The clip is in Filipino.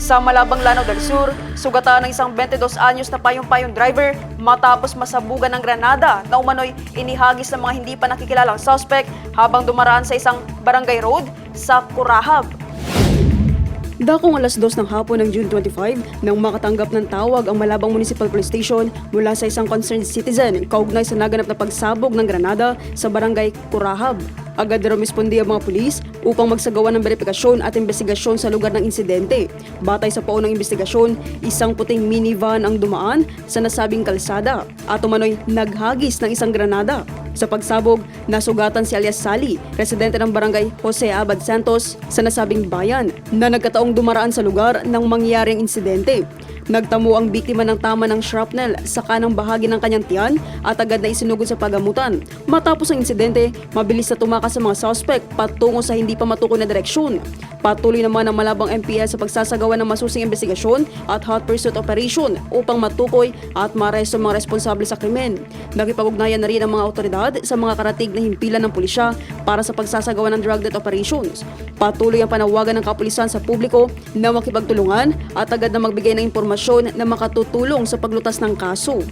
Sa Malabang, Lanao del Sur, sugatan ng isang 22 anyos na payong-payong driver matapos masabugan ng granada na umano'y inihagis ng mga hindi pa nakikilalang suspect habang dumaraan sa isang barangay road sa Curahab. Dakong alas 2 ng hapon ng June 25 nang makatanggap ng tawag ang Malabang Municipal Police Station mula sa isang concerned citizen kaugnay sa naganap na pagsabog ng granada sa barangay Curahab. Agad na rumispondi ang mga pulis upang magsagawa ng verifikasyon at investigasyon sa lugar ng insidente. Batay sa paunang investigasyon, isang puting minivan ang dumaan sa nasabing kalsada at umano'y naghagis ng isang granada. Sa pagsabog, nasugatan si alias Sally, residente ng barangay Jose Abad Santos sa nasabing bayan na nagkataong dumaraan sa lugar nang mangyari ang insidente. Nagtamo ang biktima ng tama ng shrapnel sa kanang bahagi ng kanyang tiyan at agad na isinugod sa pagamutan. Matapos ang insidente, mabilis na tumakas sa mga suspect patungo sa hindi pa matukoy na direksyon. Patuloy naman ang Malabang MPS sa pagsasagawa ng masusing investigasyon at hot pursuit operation upang matukoy at maaresto ang mga responsable sa krimen. Nakipag-ugnayan na rin ang mga otoridad sa mga karatig na himpilan ng pulisya para sa pagsasagawa ng drug debt operations. Patuloy ang panawagan ng kapulisan sa publiko na makipagtulungan at agad na magbigay ng impormasyon na makatutulong sa paglutas ng kaso.